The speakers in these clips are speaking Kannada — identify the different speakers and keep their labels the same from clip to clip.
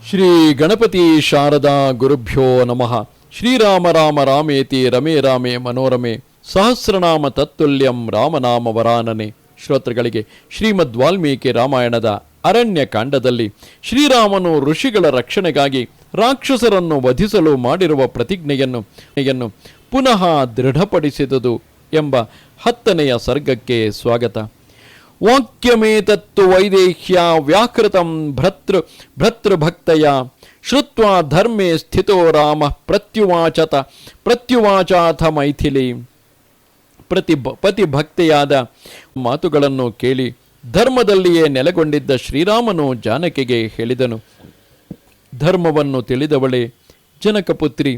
Speaker 1: ಶ್ರೀ ಗಣಪತಿ ಶಾರದಾ ಗುರುಭ್ಯೋ ನಮಃ. ಶ್ರೀರಾಮ ರಾಮ ರಾಮೇತಿ ರಮೇ ರಾಮೇ ಮನೋರಮೆ ಸಹಸ್ರನಾಮ ತತ್ತುಲ್ಯಂ ರಾಮನಾಮ ವರಾನನೆ. ಶ್ರೋತೃಗಳಿಗೆ ಶ್ರೀಮದ್ ವಾಲ್ಮೀಕಿ ರಾಮಾಯಣದ ಅರಣ್ಯ ಕಾಂಡದಲ್ಲಿ ಶ್ರೀರಾಮನು ಋಷಿಗಳ ರಕ್ಷಣೆಗಾಗಿ ರಾಕ್ಷಸರನ್ನು ವಧಿಸಲು ಮಾಡಿರುವ ಪ್ರತಿಜ್ಞೆಯನ್ನು ಪುನಃ ದೃಢಪಡಿಸಿದುದು ಎಂಬ 10ನೆಯ ಸರ್ಗಕ್ಕೆ ಸ್ವಾಗತ. ವಾಕ್ಯಮೇತತ್ತು ವೈದೇಹ್ಯ ವ್ಯಾಕೃತಂ ಭರ್ತೃಭಕ್ತಯ ಶ್ರುತ್ವಾ ಧರ್ಮೇ ಸ್ಥಿತೋ ರಾಮ ಪ್ರತ್ಯುವಾಚಾಥ ಮೈಥಿಲಿ. ಪತಿಭಕ್ತೆಯಾದ ಮಾತುಗಳನ್ನು ಕೇಳಿ ಧರ್ಮದಲ್ಲಿಯೇ ನೆಲೆಗೊಂಡಿದ್ದ ಶ್ರೀರಾಮನು ಜಾನಕಿಗೆ ಹೇಳಿದನು. ಧರ್ಮವನ್ನು ತಿಳಿದವಳೇ ಜನಕಪುತ್ರಿ,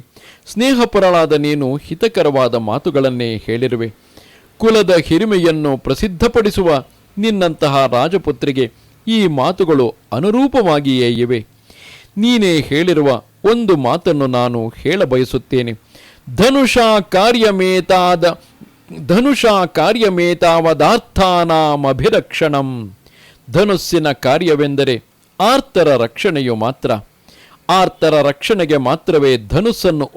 Speaker 1: ಸ್ನೇಹಪರಳಾದ ನೀನು ಹಿತಕರವಾದ ಮಾತುಗಳನ್ನೇ ಹೇಳಿರುವೆ. ಕುಲದ ಹಿರಿಮೆಯನ್ನು ಪ್ರಸಿದ್ಧಪಡಿಸುವ ನಿನ್ನಂತಹ ರಾಜಪುತ್ರಿಗೆ ಈ ಮಾತುಗಳು ಅನುರೂಪವಾಗಿಯೇ ಇವೆ. ನೀನೇ ಹೇಳಿರುವ ಒಂದು ಮಾತನ್ನು ನಾನು ಹೇಳಬಯಸುತ್ತೇನೆ. ಧನುಷಾ ಕಾರ್ಯಮೇತಾವದಾರ್ಥಾನಾಮಭಿರಕ್ಷಣಂ. ಧನುಸ್ಸಿನ ಕಾರ್ಯವೆಂದರೆ ಆರ್ತರ ರಕ್ಷಣೆಯು ಮಾತ್ರ. ಆರ್ತರ ರಕ್ಷಣೆಗೆ ಮಾತ್ರವೇ ಧನುಸ್ಸನ್ನು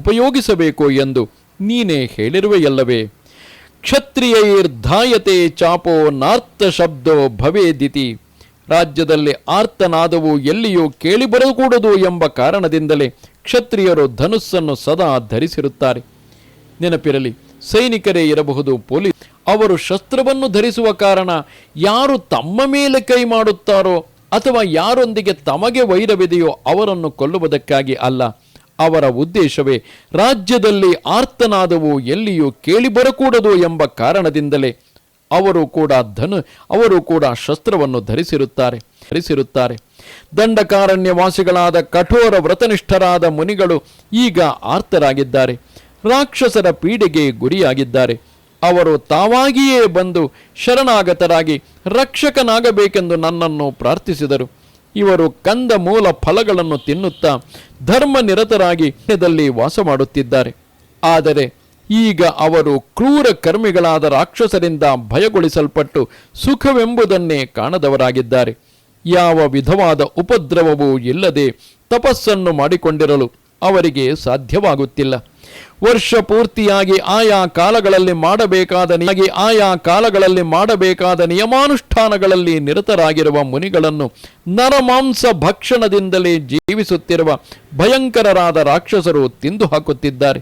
Speaker 1: ಉಪಯೋಗಿಸಬೇಕು ಎಂದು ನೀನೇ ಹೇಳಿರುವೆಯಲ್ಲವೇ. ಕ್ಷತ್ರಿಯೈರ್ಧಾಯತೆ ಚಾಪೋ ನಾರ್ಥ ಶಬ್ದೋ ಭವೇದಿತಿ. ರಾಜ್ಯದಲ್ಲಿ ಆರ್ತನಾದವು ಎಲ್ಲಿಯೂ ಕೇಳಿಬರಕೂಡದು ಎಂಬ ಕಾರಣದಿಂದಲೇ ಕ್ಷತ್ರಿಯರು ಧನುಸ್ಸನ್ನು ಸದಾ ಧರಿಸಿರುತ್ತಾರೆ. ನೆನಪಿರಲಿ, ಸೈನಿಕರೇ ಇರಬಹುದು, ಪೊಲೀಸ್, ಅವರು ಶಸ್ತ್ರವನ್ನು ಧರಿಸುವ ಕಾರಣ ಯಾರು ತಮ್ಮ ಮೇಲೆ ಕೈ ಮಾಡುತ್ತಾರೋ ಅಥವಾ ಯಾರೊಂದಿಗೆ ತಮಗೆ ವೈರವಿದೆಯೋ ಅವರನ್ನು ಕೊಲ್ಲುವುದಕ್ಕಾಗಿ ಅಲ್ಲ. ಅವರ ಉದ್ದೇಶವೇ ರಾಜ್ಯದಲ್ಲಿ ಆರ್ತನಾದವು ಎಲ್ಲಿಯೂ ಕೇಳಿಬರಕೂಡದು ಎಂಬ ಕಾರಣದಿಂದಲೇ ಅವರು ಕೂಡ ಶಸ್ತ್ರವನ್ನು ಧರಿಸಿರುತ್ತಾರೆ. ದಂಡಕಾರಣ್ಯವಾಸಿಗಳಾದ ಕಠೋರ ವ್ರತನಿಷ್ಠರಾದ ಮುನಿಗಳು ಈಗ ಆರ್ತರಾಗಿದ್ದಾರೆ. ರಾಕ್ಷಸರ ಪೀಡೆಗೆ ಗುರಿಯಾಗಿದ್ದಾರೆ. ಅವರು ತಾವಾಗಿಯೇ ಬಂದು ಶರಣಾಗತರಾಗಿ ರಕ್ಷಕನಾಗಬೇಕೆಂದು ನನ್ನನ್ನು ಪ್ರಾರ್ಥಿಸಿದರು. ಇವರು ಕಂದ ಮೂಲ ಫಲಗಳನ್ನು ತಿನ್ನುತ್ತಾ ಧರ್ಮ ನಿರತರಾಗಿ ವಾಸ ಮಾಡುತ್ತಿದ್ದಾರೆ. ಆದರೆ ಈಗ ಅವರು ಕ್ರೂರ ಕರ್ಮಿಗಳಾದ ರಾಕ್ಷಸರಿಂದ ಭಯಗೊಳಿಸಲ್ಪಟ್ಟು ಸುಖವೆಂಬುದನ್ನೇ ಕಾಣದವರಾಗಿದ್ದಾರೆ. ಯಾವ ವಿಧವಾದ ಉಪದ್ರವವೂ ಇಲ್ಲದೆ ತಪಸ್ಸನ್ನು ಮಾಡಿಕೊಂಡಿರಲು ಅವರಿಗೆ ಸಾಧ್ಯವಾಗುತ್ತಿಲ್ಲ. ವರ್ಷ ಪೂರ್ತಿಯಾಗಿ ಆಯಾ ಕಾಲಗಳಲ್ಲಿ ಮಾಡಬೇಕಾದ ನಿಯಮಾನುಷ್ಠಾನಗಳಲ್ಲಿ ನಿರತರಾಗಿರುವ ಮುನಿಗಳನ್ನು ನರಮಾಂಸ ಭಕ್ಷಣದಿಂದಲೇ ಜೀವಿಸುತ್ತಿರುವ ಭಯಂಕರರಾದ ರಾಕ್ಷಸರು ತಿಂದು ಹಾಕುತ್ತಿದ್ದಾರೆ.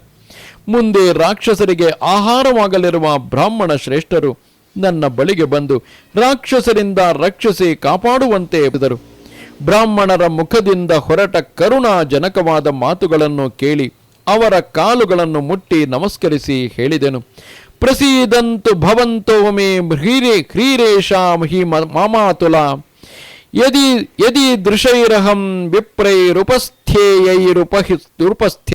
Speaker 1: ಮುಂದೆ ರಾಕ್ಷಸರಿಗೆ ಆಹಾರವಾಗಲಿರುವ ಬ್ರಾಹ್ಮಣ ಶ್ರೇಷ್ಠರು ನನ್ನ ಬಳಿಗೆ ಬಂದು ರಾಕ್ಷಸರಿಂದ ರಕ್ಷಿಸಿ ಕಾಪಾಡುವಂತೆ ಹೇಳಿದರು. ಬ್ರಾಹ್ಮಣರ ಮುಖದಿಂದ ಹೊರಟ ಕರುಣಾಜನಕವಾದ ಮಾತುಗಳನ್ನು ಕೇಳಿ ಅವರ ಕಾಲುಗಳನ್ನು ಮುಟ್ಟಿ ನಮಸ್ಕರಿಸಿ ಹೇಳಿದೆನು. ಪ್ರಸೀದಂತು ಭವಂತೋ ಮೇ ಹ್ರೀರೇಶಾಂ ಹಿ ಮಾಮಾತುಲ ಯದಿ ದೃಶೈರಹಂ ವಿಪ್ರೈರುಪಸ್ಥ್ಯೇಯೈರುಪಸ್ಥ್ಯ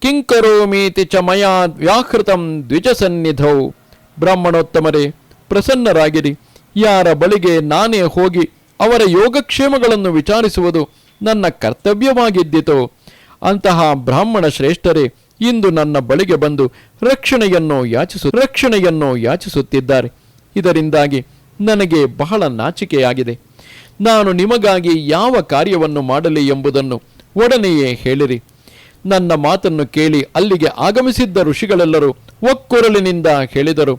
Speaker 1: ಕಿಂಕರೋಮೀತಿ ಚ ಮಯಾ ವ್ಯಾಹೃತಂ ದ್ವಿಜಸನ್ನಿಧೌ. ಬ್ರಾಹ್ಮಣೋತ್ತಮರೇ, ಪ್ರಸನ್ನರಾಗಿರಿ. ಯಾರ ಬಳಿಗೆ ನಾನೇ ಹೋಗಿ ಅವರ ಯೋಗಕ್ಷೇಮಗಳನ್ನು ವಿಚಾರಿಸುವುದು ನನ್ನ ಕರ್ತವ್ಯವಾಗಿದ್ದಿತೋ ಅಂತಹ ಬ್ರಾಹ್ಮಣ ಶ್ರೇಷ್ಠರೇ ಇಂದು ನನ್ನ ಬಳಿಗೆ ಬಂದು ರಕ್ಷಣೆಯನ್ನು ಯಾಚಿಸುತ್ತಿದ್ದಾರೆ. ಇದರಿಂದಾಗಿ ನನಗೆ ಬಹಳ ನಾಚಿಕೆಯಾಗಿದೆ. ನಾನು ನಿಮಗಾಗಿ ಯಾವ ಕಾರ್ಯವನ್ನು ಮಾಡಲಿ ಎಂಬುದನ್ನು ಒಡನೆಯೇ ಹೇಳಿರಿ. ನನ್ನ ಮಾತನ್ನು ಕೇಳಿ ಅಲ್ಲಿಗೆ ಆಗಮಿಸಿದ್ದ ಋಷಿಗಳೆಲ್ಲರೂ ಒಕ್ಕೊರಲಿನಿಂದ ಹೇಳಿದರು.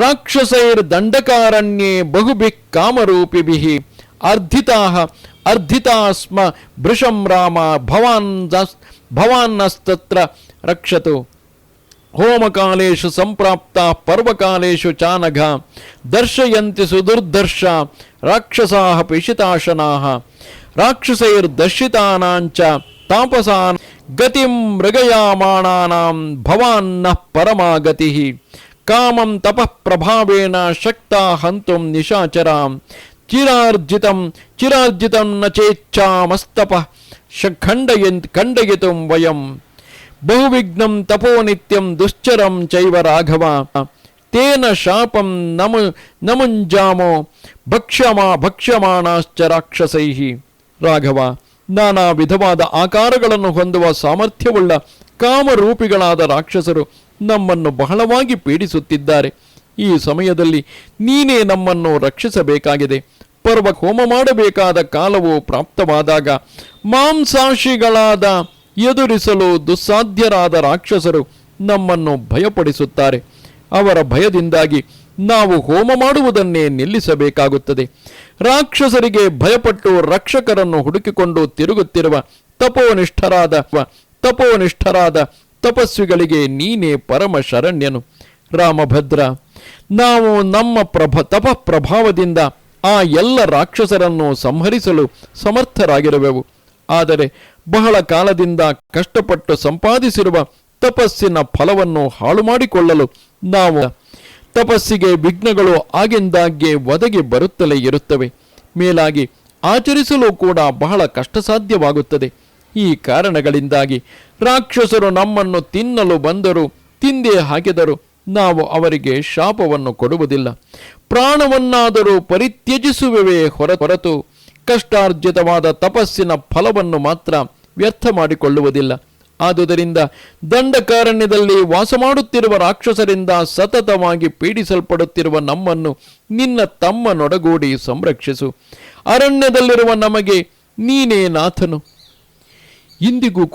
Speaker 1: ರಾಕ್ಷಸೈರ್ ದಂಡಕಾರಣ್ಯೇ ಬಹುಭಿಃ ಕಾಮರೂಪಿಭಿಃ ಅರ್ಧಿತಾಸ್ಮ ಭೃಶಂ ರಾಮ ಭವಾನ್ನಸ್ತತ್ರ ರಕ್ಷತು. ಹೋಮಕಾಲೇಷು ಸಂಪ್ರಾಪ್ತ ಪರ್ವಕಾಲೇಷು ಚಾನಘ ದರ್ಶಯಂತಿ ಸುದುರ್ದರ್ಶ ರಾಕ್ಷಸಾಃ ಪಿಶಿತಾಶನಾಃ. ರಾಕ್ಷಸೈರ್ದರ್ಶಿತಾನಾಂಚ ತಾಪಸಾನ್ ಗತಿಂ ಮೃಗಯಾಮಾಣಾನಾಂ ಭವಾನ್ನಃ ಪರಮಾಗತಿಃ. ಕಾಮಂ ತಪಃ ಪ್ರಭಾವೇನ ಶಕ್ತಾ ಹಂತುಂ ನಿಶಾಚರಾಂ. ಚಿರಾರ್ಜಿತಂ ನ ಚೇಚ್ಛಾಮಸ್ತಪಃ ಖಂಡಯಿತುಂ ವಯಂ. ಬಹುವಿಘ್ನಂ ತಪೋ ನಿತ್ಯಂ ದುಶ್ಚರಂ ಚೈವ ರಾಘವ. ತೇನ ಶಾಪಂ ನಮುಂಜಾಮೋ ಭಕ್ಷ್ಯಮಾಣಾಶ್ಚ ರಾಕ್ಷಸೈಃ. ರಾಘವ, ನಾನಾ ವಿಧವಾದ ಆಕಾರಗಳನ್ನು ಹೊಂದುವ ಸಾಮರ್ಥ್ಯವುಳ್ಳ ಕಾಮರೂಪಿಗಳಾದ ರಾಕ್ಷಸರು ನಮ್ಮನ್ನು ಬಹಳವಾಗಿ ಪೀಡಿಸುತ್ತಿದ್ದಾರೆ. ಈ ಸಮಯದಲ್ಲಿ ನೀನೇ ನಮ್ಮನ್ನು ರಕ್ಷಿಸಬೇಕಾಗಿದೆ. ಪರ್ವ ಹೋಮ ಮಾಡಬೇಕಾದ ಕಾಲವು ಪ್ರಾಪ್ತವಾದಾಗ ಮಾಂಸಾಶಿಗಳಾದ ಎದುರಿಸಲು ದುಸ್ಸಾಧ್ಯರಾದ ರಾಕ್ಷಸರು ನಮ್ಮನ್ನು ಭಯಪಡಿಸುತ್ತಾರೆ. ಅವರ ಭಯದಿಂದಾಗಿ ನಾವು ಹೋಮ ಮಾಡುವುದನ್ನೇ ನಿಲ್ಲಿಸಬೇಕಾಗುತ್ತದೆ. ರಾಕ್ಷಸರಿಗೆ ಭಯಪಟ್ಟು ರಕ್ಷಕರನ್ನು ಹುಡುಕಿಕೊಂಡು ತಿರುಗುತ್ತಿರುವ ತಪೋನಿಷ್ಠರಾದ ತಪಸ್ವಿಗಳಿಗೆ ನೀನೇ ಪರಮ ಶರಣ್ಯನು. ರಾಮಭದ್ರ, ನಾವು ನಮ್ಮ ತಪಃಪ್ರಭಾವದಿಂದ ಆ ಎಲ್ಲ ರಾಕ್ಷಸರನ್ನು ಸಂಹರಿಸಲು ಸಮರ್ಥರಾಗಿರುವೆವು. ಆದರೆ ಬಹಳ ಕಾಲದಿಂದ ಕಷ್ಟಪಟ್ಟು ಸಂಪಾದಿಸಿರುವ ತಪಸ್ಸಿನ ಫಲವನ್ನು ಹಾಳು ಮಾಡಿಕೊಳ್ಳಲು ನಾವು ತಪಸ್ಸಿಗೆ ವಿಘ್ನಗಳು ಆಗಿಂದಾಗ್ಗೆ ಒದಗಿ ಬರುತ್ತಲೇ ಇರುತ್ತವೆ. ಮೇಲಾಗಿ ಆಚರಿಸಲು ಕೂಡ ಬಹಳ ಕಷ್ಟಸಾಧ್ಯವಾಗುತ್ತದೆ. ಈ ಕಾರಣಗಳಿಂದಾಗಿ ರಾಕ್ಷಸರು ನಮ್ಮನ್ನು ತಿನ್ನಲು ಬಂದರೂ ತಿಂದೇ ಹಾಕಿದರು ನಾವು ಅವರಿಗೆ ಶಾಪವನ್ನು ಕೊಡುವುದಿಲ್ಲ. ಪ್ರಾಣವನ್ನಾದರೂ ಪರಿತ್ಯಜಿಸುವೆವೇ ಹೊರತು ಕಷ್ಟಾರ್ಜಿತವಾದ ತಪಸ್ಸಿನ ಫಲವನ್ನು ಮಾತ್ರ ವ್ಯರ್ಥ ಮಾಡಿಕೊಳ್ಳುವುದಿಲ್ಲ. ಆದುದರಿಂದ ದಂಡಕಾರಣ್ಯದಲ್ಲಿ ವಾಸ ಮಾಡುತ್ತಿರುವ ರಾಕ್ಷಸರಿಂದ ಸತತವಾಗಿ ಪೀಡಿಸಲ್ಪಡುತ್ತಿರುವ ನಮ್ಮನ್ನು ನಿನ್ನ ತಮ್ಮನೊಡಗೂಡಿ ಸಂರಕ್ಷಿಸು. ಅರಣ್ಯದಲ್ಲಿರುವ ನಮಗೆ ನೀನೇ ನಾಥನು. ಇಂದಿಗೂ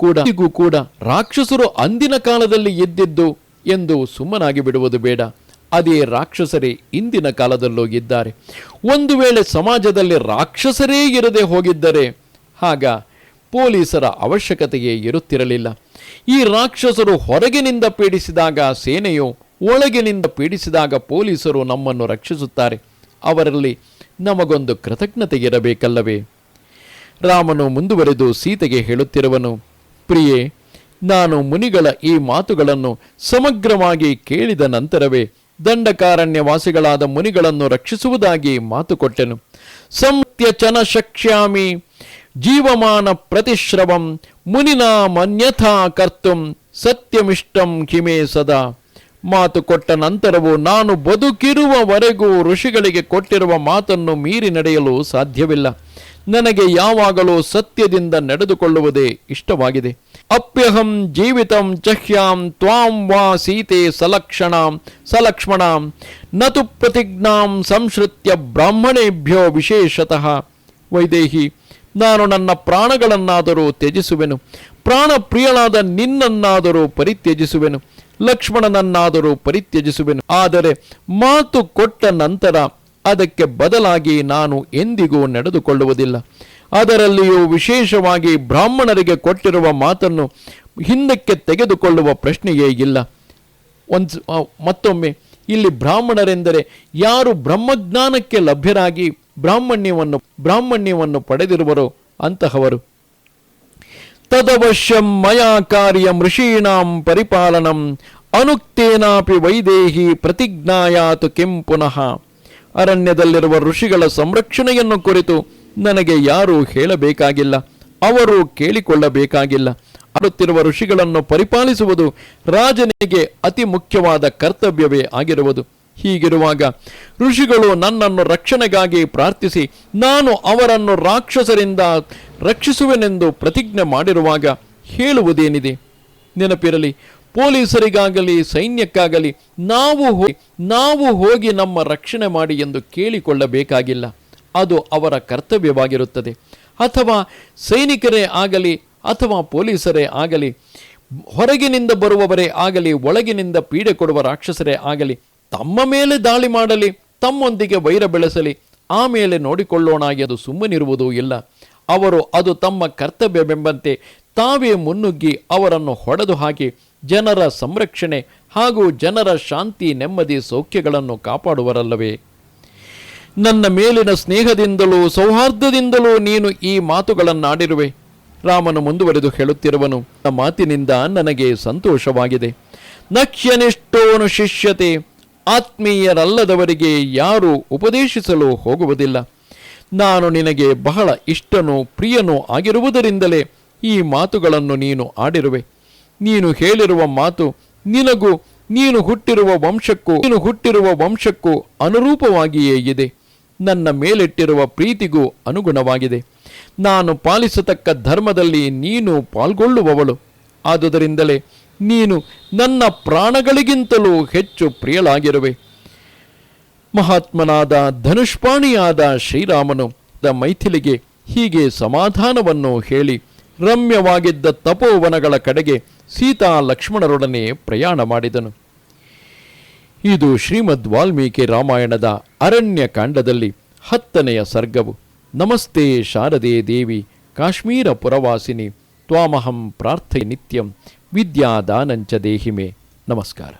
Speaker 1: ಕೂಡ ರಾಕ್ಷಸರು ಅಂದಿನ ಕಾಲದಲ್ಲಿ ಇದ್ದಿದ್ದು ಎಂದು ಸುಮ್ಮನಾಗಿ ಬಿಡುವುದು ಬೇಡ. ಅದೇ ರಾಕ್ಷಸರೇ ಇಂದಿನ ಕಾಲದಲ್ಲೂ ಇದ್ದಾರೆ. ಒಂದು ವೇಳೆ ಸಮಾಜದಲ್ಲಿ ರಾಕ್ಷಸರೇ ಇರದೆ ಹೋಗಿದ್ದರೆ ಆಗ ಪೊಲೀಸರ ಅವಶ್ಯಕತೆಯೇ ಇರುತ್ತಿರಲಿಲ್ಲ. ಈ ರಾಕ್ಷಸರು ಹೊರಗಿನಿಂದ ಪೀಡಿಸಿದಾಗ ಸೇನೆಯು, ಒಳಗಿನಿಂದ ಪೀಡಿಸಿದಾಗ ಪೊಲೀಸರು ನಮ್ಮನ್ನು ರಕ್ಷಿಸುತ್ತಾರೆ. ಅವರಲ್ಲಿ ನಮಗೊಂದು ಕೃತಜ್ಞತೆ ಇರಬೇಕಲ್ಲವೇ? ರಾಮನು ಮುಂದುವರೆದು ಸೀತೆಗೆ ಹೇಳುತ್ತಿರುವನು, ಪ್ರಿಯೆ, ನಾನು ಮುನಿಗಳ ಈ ಮಾತುಗಳನ್ನು ಸಮಗ್ರವಾಗಿ ಕೇಳಿದ ನಂತರವೇ ದಂಡಕಾರಣ್ಯವಾಸಿಗಳಾದ ಮುನಿಗಳನ್ನು ರಕ್ಷಿಸುವುದಾಗಿ ಮಾತು ಕೊಟ್ಟೆನು. ಸಂತ್ಯಚನ ಶಕ್ಷ್ಯಾಮಿ ಜೀವಮಾನ ಪ್ರತಿಶ್ರವಂ ಮುನಿನಾ ಮನ್ಯಥಾ ಕರ್ತುಂ ಸತ್ಯಮಿಷ್ಟಂ ಕಿಮೇ ಸದಾ. ಮಾತು ಕೊಟ್ಟ ನಂತರವೂ ನಾನು ಬದುಕಿರುವವರೆಗೂ ಋಷಿಗಳಿಗೆ ಕೊಟ್ಟಿರುವ ಮಾತನ್ನು ಮೀರಿ ನಡೆಯಲು ಸಾಧ್ಯವಿಲ್ಲ. ನನಗೆ ಯಾವಾಗಲೂ ಸತ್ಯದಿಂದ ನಡೆದುಕೊಳ್ಳುವುದೇ ಇಷ್ಟವಾಗಿದೆ. ಅಪ್ಯಹಂ ಜೀವಿತಂ ಚಹ್ಯಾಂ ತ್ವಾಂ ವಾ ಸೀತೆ ಸಲಕ್ಷ್ಮಣಾಂ ನತು ಪ್ರತಿಜ್ಞಾಂ ಸಂಶ್ರುತ್ಯ ಬ್ರಾಹ್ಮಣೇಭ್ಯೋ ವಿಶೇಷತಃ. ವೈದೇಹಿ, ನಾನು ನನ್ನ ಪ್ರಾಣಗಳನ್ನಾದರೂ ತ್ಯಜಿಸುವೆನು, ಪ್ರಾಣ ಪ್ರಿಯಳಾದ ನಿನ್ನನ್ನಾದರೂ ಪರಿತ್ಯಜಿಸುವೆನು, ಲಕ್ಷ್ಮಣನನ್ನಾದರೂ ಪರಿತ್ಯಜಿಸುವೆನು. ಆದರೆ ಮಾತು ಕೊಟ್ಟ ನಂತರ ಅದಕ್ಕೆ ಬದಲಾಗಿ ನಾನು ಎಂದಿಗೂ ನಡೆದುಕೊಳ್ಳುವುದಿಲ್ಲ. ಅದರಲ್ಲಿಯೂ ವಿಶೇಷವಾಗಿ ಬ್ರಾಹ್ಮಣರಿಗೆ ಕೊಟ್ಟಿರುವ ಮಾತನ್ನು ಹಿಂದಕ್ಕೆ ತೆಗೆದುಕೊಳ್ಳುವ ಪ್ರಶ್ನೆಯೇ ಇಲ್ಲ. ಮತ್ತೊಮ್ಮೆ ಇಲ್ಲಿ ಬ್ರಾಹ್ಮಣರೆಂದರೆ ಯಾರು ಬ್ರಹ್ಮಜ್ಞಾನಕ್ಕೆ ಲಭ್ಯರಾಗಿ ಬ್ರಾಹ್ಮಣ್ಯವನ್ನು ಪಡೆದಿರುವರೋ ಅಂತಹವರು. ತದವಶ್ಯಂ ಮಯಾ ಕಾರ್ಯಂ ಋಷೀಣಾಂ ಪರಿಪಾಲನಂ ಅನುಕ್ತೇನಾಪಿ ವೈದೇಹಿ ಪ್ರತಿಜ್ಞಾಯಾತು ಕಿಂ ಪುನಃ. ಅರಣ್ಯದಲ್ಲಿರುವ ಋಷಿಗಳ ಸಂರಕ್ಷಣೆಯನ್ನು ಕುರಿತು ನನಗೆ ಯಾರೂ ಹೇಳಬೇಕಾಗಿಲ್ಲ, ಅವರು ಕೇಳಿಕೊಳ್ಳಬೇಕಾಗಿಲ್ಲ. ಆಡುತ್ತಿರುವ ಋಷಿಗಳನ್ನು ಪರಿಪಾಲಿಸುವುದು ರಾಜನಿಗೆ ಅತಿ ಮುಖ್ಯವಾದ ಕರ್ತವ್ಯವೇ ಆಗಿರುವುದು. ಹೀಗಿರುವಾಗ ಋಷಿಗಳು ನನ್ನನ್ನು ರಕ್ಷಣೆಗಾಗಿ ಪ್ರಾರ್ಥಿಸಿ ನಾನು ಅವರನ್ನು ರಾಕ್ಷಸರಿಂದ ರಕ್ಷಿಸುವೆನೆಂದು ಪ್ರತಿಜ್ಞೆ ಮಾಡಿರುವಾಗ ಹೇಳುವುದೇನಿದೆ? ನೆನಪಿರಲಿ, ಪೊಲೀಸರಿಗಾಗಲಿ ಸೈನ್ಯಕ್ಕಾಗಲಿ ನಾವು ಹೋಗಿ ನಮ್ಮ ರಕ್ಷಣೆ ಮಾಡಿ ಎಂದು ಕೇಳಿಕೊಳ್ಳಬೇಕಾಗಿಲ್ಲ. ಅದು ಅವರ ಕರ್ತವ್ಯವಾಗಿರುತ್ತದೆ. ಅಥವಾ ಸೈನಿಕರೇ ಆಗಲಿ ಅಥವಾ ಪೊಲೀಸರೇ ಆಗಲಿ, ಹೊರಗಿನಿಂದ ಬರುವವರೇ ಆಗಲಿ ಒಳಗಿನಿಂದ ಪೀಡೆ ಕೊಡುವ ರಾಕ್ಷಸರೇ ಆಗಲಿ, ತಮ್ಮ ಮೇಲೆ ದಾಳಿ ಮಾಡಲಿ, ತಮ್ಮೊಂದಿಗೆ ವೈರ ಬೆಳೆಸಲಿ, ಆಮೇಲೆ ನೋಡಿಕೊಳ್ಳೋಣ ಎಂದು ಸುಮ್ಮನಿರುವುದೂ ಇಲ್ಲ. ಅವರು ಅದು ತಮ್ಮ ಕರ್ತವ್ಯವೆಂಬಂತೆ ತಾವೇ ಮುನ್ನುಗ್ಗಿ ಅವರನ್ನು ಹೊಡೆದು ಹಾಕಿ ಜನರ ಸಂರಕ್ಷಣೆ ಹಾಗೂ ಜನರ ಶಾಂತಿ ನೆಮ್ಮದಿ ಸೌಖ್ಯಗಳನ್ನು ಕಾಪಾಡುವರಲ್ಲವೇ? ನನ್ನ ಮೇಲಿನ ಸ್ನೇಹದಿಂದಲೂ ಸೌಹಾರ್ದದಿಂದಲೂ ನೀನು ಈ ಮಾತುಗಳನ್ನಾಡಿರುವೆ. ರಾಮನು ಮುಂದುವರೆದು ಹೇಳುತ್ತಿರುವನು, ಆ ಮಾತಿನಿಂದ ನನಗೆ ಸಂತೋಷವಾಗಿದೆ. ನಕ್ಷ್ಯನಿಷ್ಠೋನು ಶಿಷ್ಯತೆ, ಆತ್ಮೀಯರಲ್ಲದವರಿಗೆ ಯಾರೂ ಉಪದೇಶಿಸಲು ಹೋಗುವುದಿಲ್ಲ. ನಾನು ನಿನಗೆ ಬಹಳ ಇಷ್ಟನೂ ಪ್ರಿಯನೂ ಆಗಿರುವುದರಿಂದಲೇ ಈ ಮಾತುಗಳನ್ನು ನೀನು ಆಡಿರುವೆ. ನೀನು ಹೇಳಿರುವ ಮಾತು ನಿನಗೂ ನೀನು ಹುಟ್ಟಿರುವ ವಂಶಕ್ಕೂ ಅನುರೂಪವಾಗಿಯೇ ಇದೆ. ನನ್ನ ಮೇಲಿಟ್ಟಿರುವ ಪ್ರೀತಿಗೂ ಅನುಗುಣವಾಗಿದೆ. ನಾನು ಪಾಲಿಸತಕ್ಕ ಧರ್ಮದಲ್ಲಿ ನೀನು ಪಾಲ್ಗೊಳ್ಳುವವಳು. ಆದುದರಿಂದಲೇ ನೀನು ನನ್ನ ಪ್ರಾಣಗಳಿಗಿಂತಲೂ ಹೆಚ್ಚು ಪ್ರಿಯಳಾಗಿರುವೆ. ಮಹಾತ್ಮನಾದ ಧನುಷ್ಪಾಣಿಯಾದ ಶ್ರೀರಾಮನು ಮೈಥಿಲಿಗೆ ಹೀಗೆ ಸಮಾಧಾನವನ್ನು ಹೇಳಿ ರಮ್ಯವಾಗಿದ್ದ ತಪೋವನಗಳ ಕಡೆಗೆ ಸೀತಾ ಲಕ್ಷ್ಮಣರೊಡನೆ ಪ್ರಯಾಣ ಮಾಡಿದನು. ಇದು ಶ್ರೀಮದ್ ವಾಲ್ಮೀಕಿ ರಾಮಾಯಣದ ಅರಣ್ಯಕಾಂಡದಲ್ಲಿ 10ನೆಯ ಸರ್ಗವು. ನಮಸ್ತೆ ಶಾರದೆ ದೇವಿ ಕಾಶ್ಮೀರ ಪುರವಾಸಿನಿ ತ್ವಾಮಹಂ ಪ್ರಾರ್ಥೆ ನಿತ್ಯಂ ವಿದ್ಯಾದಾನಂಚ ದೇಹಿಮೆ. ನಮಸ್ಕಾರ.